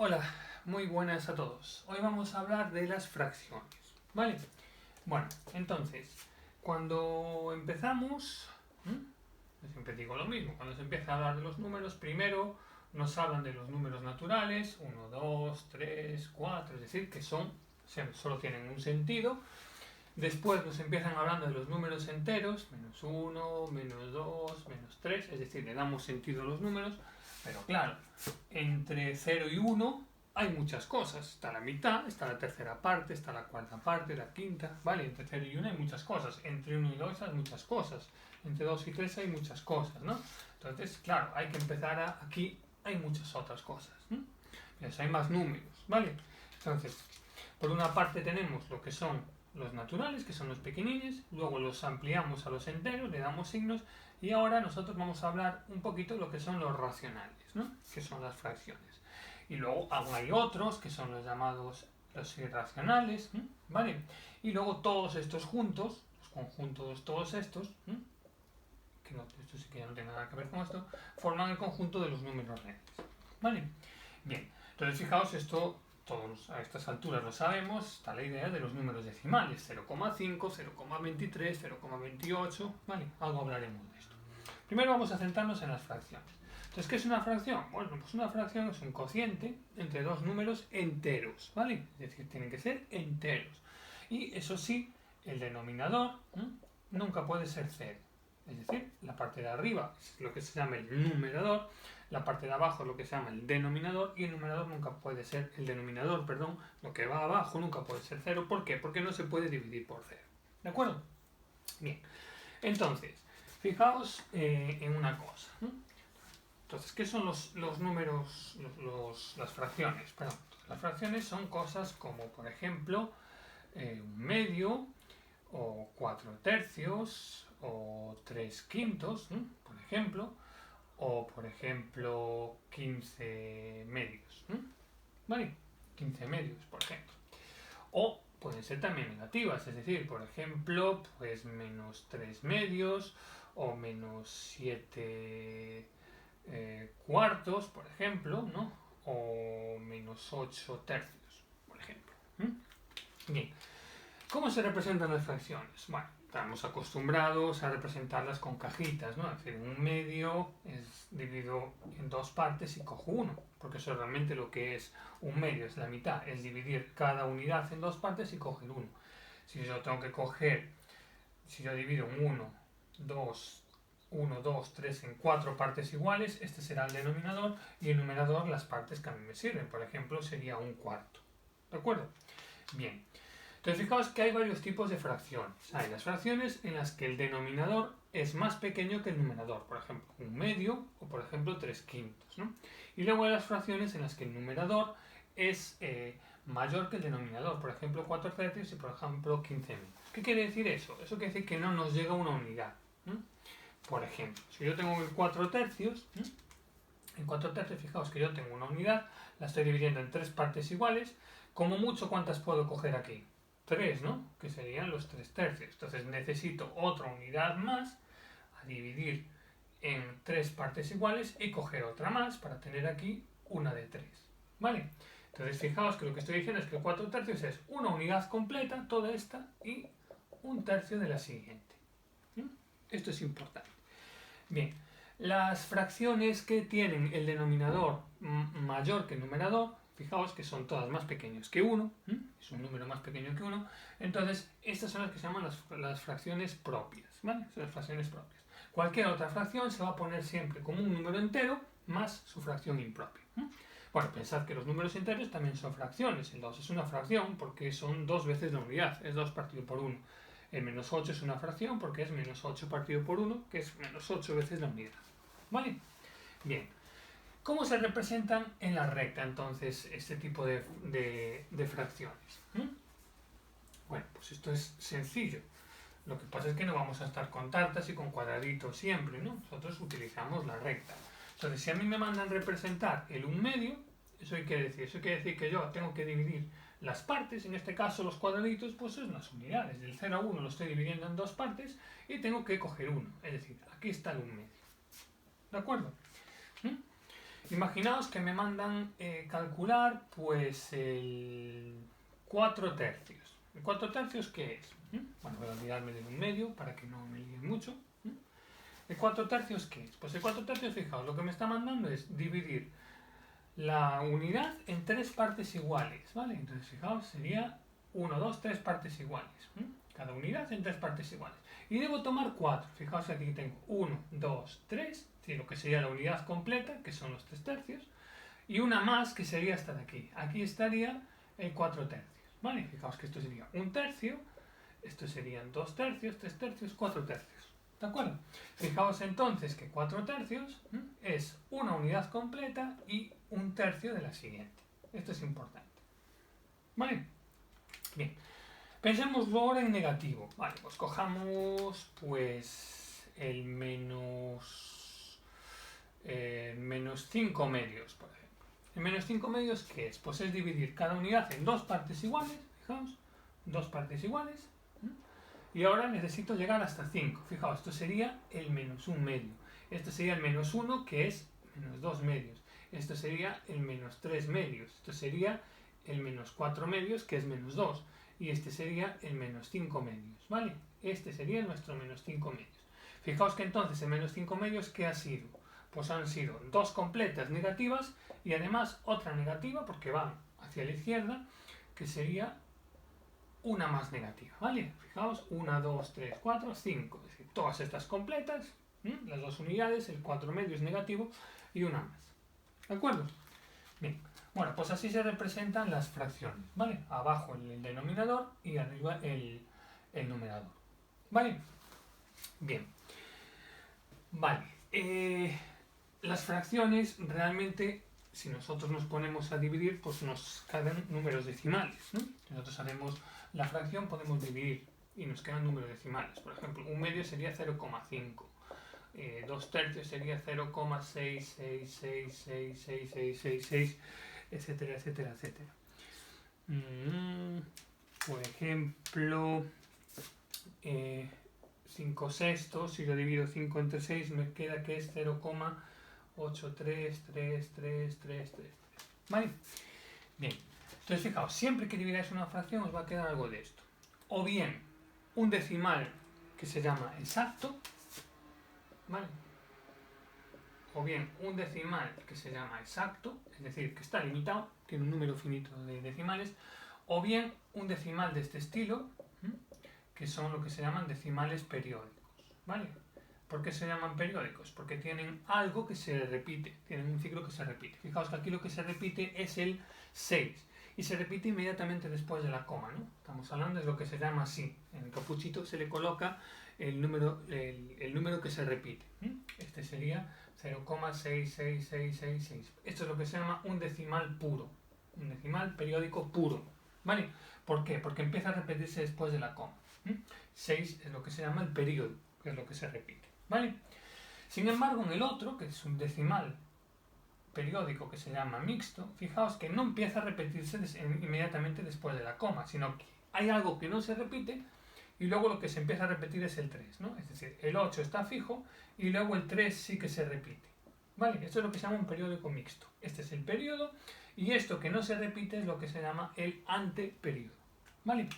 Hola, muy buenas a todos. Hoy vamos a hablar de las fracciones, ¿vale? Bueno, entonces, cuando empezamos, yo siempre digo lo mismo, cuando se empieza a hablar de los números, primero nos hablan de los números naturales, 1, 2, 3, 4, es decir, que solo tienen un sentido. Después nos empiezan hablando de los números enteros, menos 1, menos 2, menos 3, es decir, le damos sentido a los números, pero claro, entre 0 y 1 hay muchas cosas. Está la mitad, está la tercera parte, está la cuarta parte, la quinta, ¿vale? Entre 0 y 1 hay muchas cosas, entre 1 y 2 hay muchas cosas, entre 2 y 3 hay muchas cosas, ¿no? Entonces, claro, hay que empezar aquí hay muchas otras cosas, ¿no? Entonces, hay más números, ¿vale? Entonces, por una parte tenemos lo que son los naturales, que son los pequeñines, luego los ampliamos a los enteros, le damos signos, y ahora nosotros vamos a hablar un poquito de lo que son los racionales, ¿no? Que son las fracciones. Y luego hay otros, que son los llamados los irracionales, ¿vale? Y luego todos estos juntos, los conjuntos todos estos, que no, esto sí que ya no tiene nada que ver con esto, forman el conjunto de los números reales, ¿vale? Bien, entonces fijaos, esto todos a estas alturas lo sabemos, está la idea de los números decimales, 0,5, 0,23, 0,28, ¿vale? Algo hablaremos de esto. Primero vamos a centrarnos en las fracciones. Entonces, ¿qué es una fracción? Bueno, pues una fracción es un cociente entre dos números enteros, ¿vale? Es decir, tienen que ser enteros. Y eso sí, el denominador nunca puede ser 0. Es decir, la parte de arriba es lo que se llama el numerador, la parte de abajo es lo que se llama el denominador, y el numerador nunca puede ser, el denominador, perdón, lo que va abajo nunca puede ser 0. ¿Por qué? Porque no se puede dividir por 0. ¿De acuerdo? Bien. Entonces, fijaos en una cosa. Entonces, ¿qué son los números, las fracciones? Perdón. Las fracciones son cosas como, por ejemplo, un medio, o 4 tercios, o 3 quintos, por ejemplo, o por ejemplo 15 medios, ¿vale? 15 medios, por ejemplo. O pueden ser también negativas, es decir, por ejemplo, pues menos 3 medios, o menos 7 cuartos, por ejemplo, ¿no? O menos 8 tercios, por ejemplo. Bien, ¿cómo se representan las fracciones? Bueno, estamos acostumbrados a representarlas con cajitas, ¿no? Es decir, un medio es dividido en dos partes y cojo uno, porque eso es realmente lo que es un medio, es la mitad, es dividir cada unidad en dos partes y coger uno. Si yo tengo que coger, si yo divido un 1, 2, 3 en 4 partes iguales, este será el denominador, y el numerador las partes que a mí me sirven. Por ejemplo, sería un cuarto. ¿De acuerdo? Bien. Entonces fijaos que hay varios tipos de fracciones. Hay las fracciones en las que el denominador es más pequeño que el numerador, por ejemplo, un medio o por ejemplo 3 quintos, ¿no? Y luego hay las fracciones en las que el numerador es mayor que el denominador, por ejemplo 4 tercios y por ejemplo 15 medios. ¿Qué quiere decir eso? Eso quiere decir que no nos llega una unidad. Por ejemplo, si yo tengo 4 tercios, en 4 tercios fijaos que yo tengo una unidad, la estoy dividiendo en 3 partes iguales, como mucho ¿cuántas puedo coger aquí? 3, ¿no? Que serían los 3 tercios. Entonces necesito otra unidad más a dividir en 3 partes iguales y coger otra más para tener aquí una de 3. ¿Vale? Entonces fijaos que lo que estoy diciendo es que 4 tercios es una unidad completa, toda esta, y un tercio de la siguiente. Esto es importante. Bien, las fracciones que tienen el denominador mayor que el numerador, fijaos que son todas más pequeñas que 1, es un número más pequeño que 1, entonces estas son las que se llaman las fracciones propias, ¿vale? Son las fracciones propias. Cualquier otra fracción se va a poner siempre como un número entero más su fracción impropia. Bueno, pensad que los números enteros también son fracciones, el 2 es una fracción porque son 2 veces la unidad, es 2 partido por 1. El menos 8 es una fracción porque es menos 8 partido por 1, que es menos 8 veces la unidad. ¿Vale? Bien. ¿Cómo se representan en la recta entonces este tipo de fracciones? Bueno, pues esto es sencillo. Lo que pasa es que no vamos a estar con tartas y con cuadraditos siempre, ¿no? Nosotros utilizamos la recta. Entonces, si a mí me mandan representar el 1 medio, ¿eso qué quiere decir? Eso quiere decir que yo tengo que dividir las partes, en este caso los cuadraditos, pues son las unidades. Del 0 a 1 lo estoy dividiendo en dos partes y tengo que coger 1. Es decir, aquí está el 1 medio. ¿De acuerdo? Imaginaos que me mandan calcular pues el 4 tercios. ¿El 4 tercios qué es? Bueno, voy a olvidarme de un medio para que no me líen mucho. ¿El 4 tercios qué es? Pues el 4 tercios, fijaos, lo que me está mandando es dividir la unidad en 3 partes iguales, ¿vale? Entonces, fijaos, sería 1, 2, 3 partes iguales. Cada unidad en 3 partes iguales. Y debo tomar 4. Fijaos que aquí tengo 1, 2, 3, lo que sería la unidad completa, que son los 3 tercios, y una más, que sería esta de aquí. Aquí estaría el 4 tercios, ¿vale? Fijaos que esto sería 1 tercio, esto serían 2 tercios, 3 tercios, 4 tercios. ¿De acuerdo? Fijaos entonces que 4 tercios es una unidad completa y 1 tercio de la siguiente. Esto es importante. ¿Vale? Bien. Pensémoslo ahora en negativo. Vale, pues cojamos pues el menos 5 medios, por ejemplo. El menos 5 medios, ¿qué es? Pues es dividir cada unidad en 2 partes iguales, fijaos, 2 partes iguales. Y ahora necesito llegar hasta 5. Fijaos, esto sería el menos 1 medio. Esto sería el menos 1, que es menos 2 medios. Esto sería el menos 3 medios. Esto sería el menos 4 medios, que es menos 2. Y este sería el menos 5 medios, ¿vale? Este sería nuestro menos 5 medios. Fijaos que entonces el menos 5 medios, ¿qué ha sido? Pues han sido 2 completas negativas y además otra negativa, porque van hacia la izquierda, que sería una más negativa, ¿vale? Fijaos, 1, 2, 3, 4, 5. Es decir, todas estas completas, las dos unidades, el 4 medios negativo y una más. ¿De acuerdo? Bien. Bueno, pues así se representan las fracciones, ¿vale? Abajo el denominador y arriba el numerador, ¿vale? Bien. Vale. Las fracciones realmente, si nosotros nos ponemos a dividir, pues nos quedan números decimales, ¿no? Si nosotros haremos la fracción, podemos dividir y nos quedan números decimales. Por ejemplo, 1 medio sería 0,5. 2 tercios sería 0,6666666, etcétera, etcétera, etcétera. Por ejemplo, 5 sextos, si yo divido 5 entre 6, me queda que es 0,833333. ¿Vale? Bien. Entonces, fijaos, siempre que dividáis una fracción os va a quedar algo de esto. O bien un decimal que se llama exacto, ¿vale? O bien un decimal que se llama exacto, es decir, que está limitado, tiene un número finito de decimales, o bien un decimal de este estilo, que son lo que se llaman decimales periódicos, ¿vale? ¿Por qué se llaman periódicos? Porque tienen algo que se repite, tienen un ciclo que se repite. Fijaos que aquí lo que se repite es el 6 y se repite inmediatamente después de la coma, ¿no? Estamos hablando de lo que se llama así. En el capuchito se le coloca el número que se repite. Este sería 0,66666. Esto es lo que se llama un decimal puro, un decimal periódico puro, ¿vale? ¿Por qué? Porque empieza a repetirse después de la coma. 6 es lo que se llama el periodo, que es lo que se repite, ¿vale? Sin embargo, en el otro, que es un decimal periódico que se llama mixto, fijaos que no empieza a repetirse inmediatamente después de la coma, sino que hay algo que no se repite y luego lo que se empieza a repetir es el 3, ¿no? Es decir, el 8 está fijo y luego el 3 sí que se repite, ¿vale? Esto es lo que se llama un periódico mixto. Este es el periodo y esto que no se repite es lo que se llama el anteperiodo, ¿vale?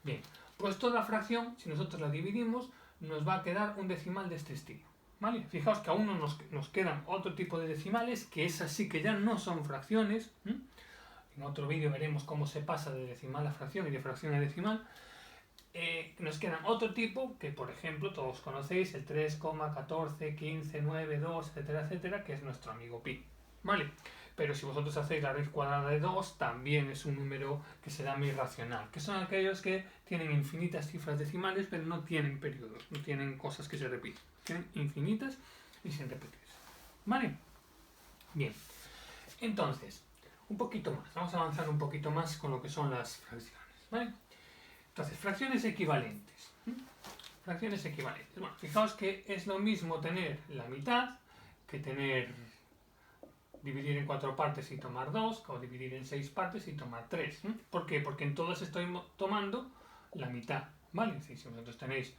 Bien, pues toda fracción, si nosotros la dividimos, nos va a quedar un decimal de este estilo, ¿vale? Fijaos que aún nos quedan otro tipo de decimales, que es así que ya no son fracciones. En otro vídeo veremos cómo se pasa de decimal a fracción y de fracción a decimal. Nos quedan otro tipo, que por ejemplo todos conocéis, el 3,141592, etcétera, etcétera, que es nuestro amigo pi, ¿vale? Pero si vosotros hacéis la raíz cuadrada de 2, también es un número que se llama irracional, que son aquellos que tienen infinitas cifras decimales, pero no tienen periodos, no tienen cosas que se repiten, tienen infinitas y sin repetirse, ¿vale? Bien, entonces, un poquito más, vamos a avanzar un poquito más con lo que son las fracciones, ¿vale? Entonces, fracciones equivalentes. Fracciones equivalentes. Bueno, fijaos que es lo mismo tener la mitad que dividir en 4 partes y tomar 2, o dividir en 6 partes y tomar 3. ¿Por qué? Porque en todas estoy tomando la mitad, ¿vale? Si vosotros tenéis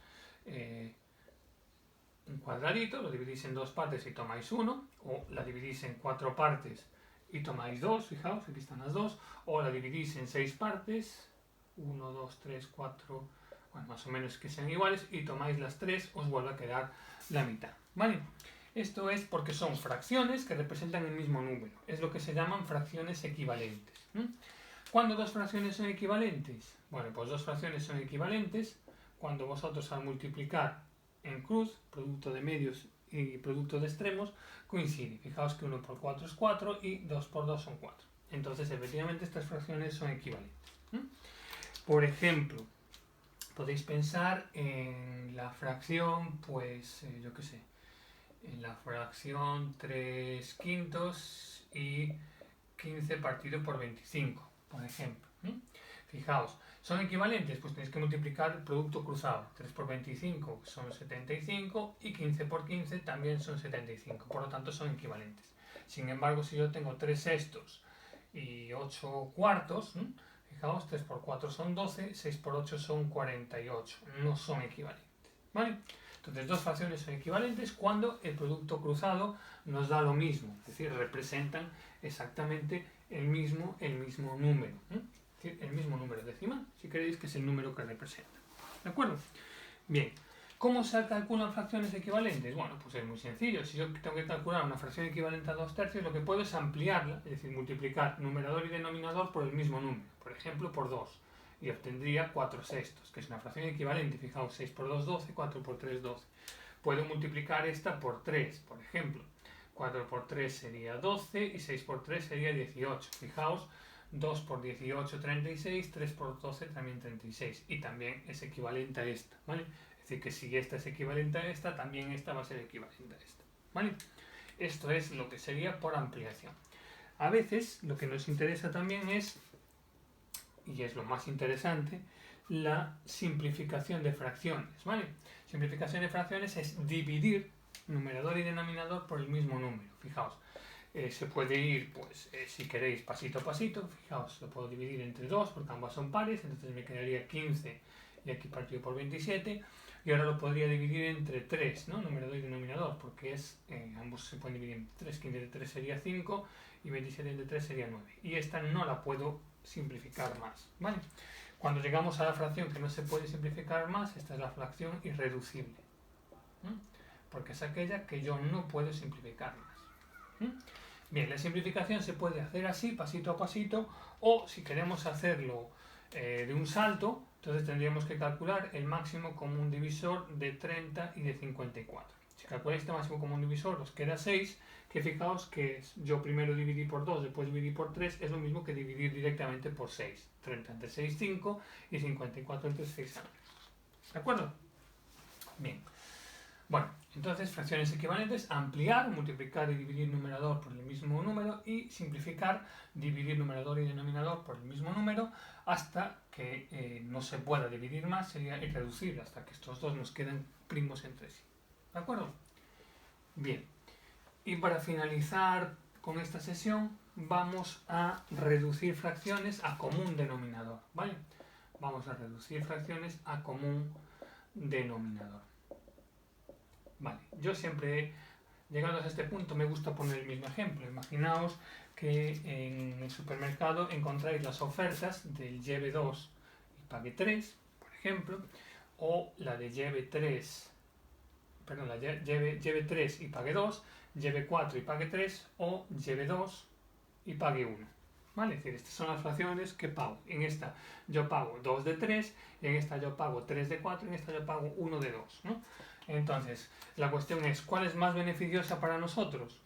un cuadradito, lo dividís en 2 partes y tomáis 1, o la dividís en 4 partes y tomáis 2, fijaos, aquí están las 2, o la dividís en 6 partes, 1, 2, 3, 4, bueno, más o menos que sean iguales, y tomáis las 3, os vuelve a quedar la mitad, ¿vale? Esto es porque son fracciones que representan el mismo número, es lo que se llaman fracciones equivalentes. ¿Cuándo dos fracciones son equivalentes? Bueno, pues dos fracciones son equivalentes cuando vosotros al multiplicar en cruz, producto de medios y producto de extremos, coincide. Fijaos que 1 por 4 es 4 y 2 por 2 son 4. Entonces, efectivamente, estas fracciones son equivalentes. Por ejemplo, podéis pensar en la fracción, pues, yo qué sé, en la fracción 3 quintos y 15 partido por 25, por ejemplo. Fijaos, ¿son equivalentes? Pues tenéis que multiplicar el producto cruzado. 3 por 25 son 75 y 15 por 15 también son 75. Por lo tanto, son equivalentes. Sin embargo, si yo tengo 3 sextos y 8 cuartos, fijaos, 3 por 4 son 12, 6 por 8 son 48. No son equivalentes. ¿Vale? Entonces, dos fracciones son equivalentes cuando el producto cruzado nos da lo mismo. Es decir, representan exactamente el mismo número. Es decir, el mismo número decimal, si queréis, que es el número que representa. ¿De acuerdo? Bien. ¿Cómo se calculan fracciones equivalentes? Bueno, pues es muy sencillo. Si yo tengo que calcular una fracción equivalente a 2 tercios, lo que puedo es ampliarla, es decir, multiplicar numerador y denominador por el mismo número. Por ejemplo, por 2. Y obtendría 4 sextos, que es una fracción equivalente. Fijaos, 6 por 2, 12, 4 por 3, 12. Puedo multiplicar esta por 3, por ejemplo. 4 por 3 sería 12 y 6 por 3 sería 18. Fijaos, 2 por 18, 36, 3 por 12 también 36. Y también es equivalente a esta, ¿vale? Es decir, que si esta es equivalente a esta, también esta va a ser equivalente a esta, ¿vale? Esto es lo que sería por ampliación. A veces lo que nos interesa también es, y es lo más interesante, la simplificación de fracciones, ¿vale? Simplificación de fracciones es dividir numerador y denominador por el mismo número. Fijaos, se puede ir, pues, si queréis, pasito a pasito. Fijaos, lo puedo dividir entre 2 porque ambas son pares, entonces me quedaría 15 y aquí partido por 27. Y ahora lo podría dividir entre 3, ¿no? Numerador y denominador, porque ambos se pueden dividir entre 3, 15 de 3 sería 5 y 27 de 3 sería 9. Y esta no la puedo simplificar más, ¿vale? Cuando llegamos a la fracción que no se puede simplificar más, esta es la fracción irreducible, porque es aquella que yo no puedo simplificar más. Bien, la simplificación se puede hacer así, pasito a pasito, o si queremos hacerlo de un salto, entonces tendríamos que calcular el máximo común divisor de 30 y de 54. Si calculáis este máximo común divisor, os queda 6, que fijaos que yo primero dividí por 2, después dividí por 3, es lo mismo que dividir directamente por 6. 30 entre 6, 5, y 54 entre 6 años. ¿De acuerdo? Bien. Bueno, entonces fracciones equivalentes, ampliar, multiplicar y dividir numerador por el mismo número, y simplificar, dividir numerador y denominador por el mismo número, hasta que no se pueda dividir más, sería irreducible, hasta que estos dos nos queden primos entre sí. ¿De acuerdo? Bien. Y para finalizar con esta sesión, vamos a reducir fracciones a común denominador, ¿vale? Vamos a reducir fracciones a común denominador. Vale, yo siempre, llegados a este punto, me gusta poner el mismo ejemplo. Imaginaos que en el supermercado encontráis las ofertas del lleve 2 y pague 3, por ejemplo, o la de lleve 3 y pague 2, lleve 4 y pague 3, o lleve 2 y pague 1. ¿Vale? Es decir, estas son las fracciones que pago. En esta yo pago 2 de 3, en esta yo pago 3 de 4, en esta yo pago 1 de 2, ¿no? Entonces, la cuestión es, ¿cuál es más beneficiosa para nosotros?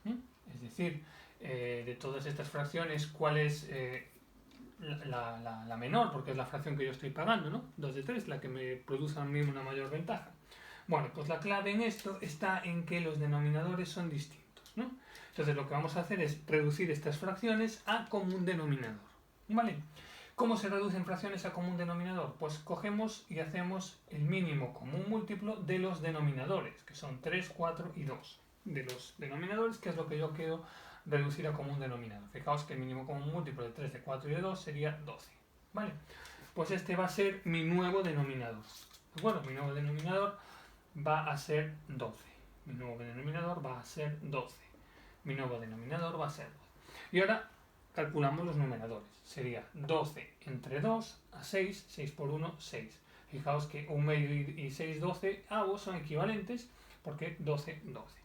Es decir, de todas estas fracciones, ¿cuál es la menor? Porque es la fracción que yo estoy pagando, ¿no? 2 de 3, la que me produce a mí una mayor ventaja. Bueno, pues la clave en esto está en que los denominadores son distintos, ¿no? Entonces lo que vamos a hacer es reducir estas fracciones a común denominador, ¿vale? ¿Cómo se reducen fracciones a común denominador? Pues cogemos y hacemos el mínimo común múltiplo de los denominadores, que son 3, 4 y 2. De los denominadores, que es lo que yo quiero reducir a común denominador. Fijaos que el mínimo común múltiplo de 3, de 4 y de 2 sería 12, ¿vale? Pues este va a ser mi nuevo denominador, ¿de acuerdo? Mi nuevo denominador va a ser 12. Mi nuevo denominador va a ser 12. Mi nuevo denominador va a ser 12. Y ahora calculamos los numeradores. Sería 12 entre 2 a 6, 6 por 1, 6. Fijaos que 1 medio y 6 12avos son equivalentes porque 12, 12.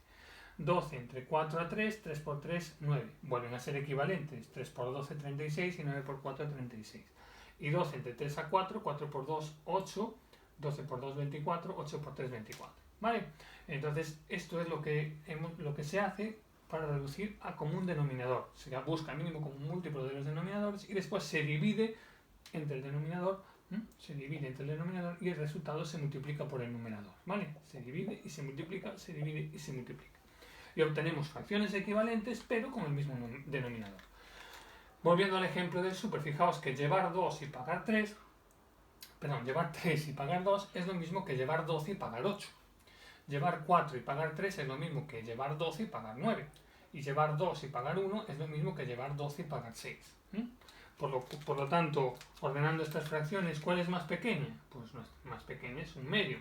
12 entre 4 a 3, 3 por 3, 9. Vuelven a ser equivalentes. 3 por 12, 36 y 9 por 4, 36. Y 12 entre 3 a 4, 4 por 2, 8. 12 por 2, 24, 8 por 3, 24. ¿Vale? Entonces, esto es lo que se hace para reducir a común denominador. Se busca el mínimo común múltiplo de los denominadores y después se divide entre el denominador, y el resultado se multiplica por el numerador. ¿Vale? Se divide y se multiplica, se divide y se multiplica. Y obtenemos fracciones equivalentes, pero con el mismo denominador. Volviendo al ejemplo del super, fijaos que llevar 3 y pagar 2 es lo mismo que llevar 12 y pagar 8. Llevar 4 y pagar 3 es lo mismo que llevar 12 y pagar 9. Y llevar 2 y pagar 1 es lo mismo que llevar 12 y pagar 6. Por lo tanto, ordenando estas fracciones, ¿cuál es más pequeña? Pues más pequeña es 1/2.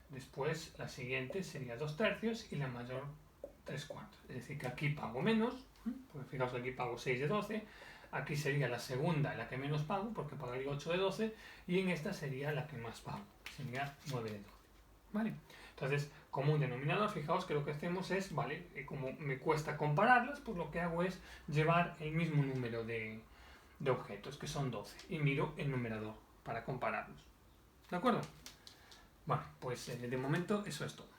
Después, la siguiente sería 2/3 y la mayor 3/4. Es decir, que aquí pago menos, porque fijaos que aquí pago 6 de 12. Aquí sería la segunda la que menos pago, porque pagaría 8 de 12, y en esta sería la que más pago, sería 9 de 12. ¿Vale? Entonces, como un denominador, fijaos que lo que hacemos es, ¿vale? Como me cuesta compararlas, pues lo que hago es llevar el mismo número de objetos, que son 12, y miro el numerador para compararlos. ¿De acuerdo? Bueno, pues de momento eso es todo.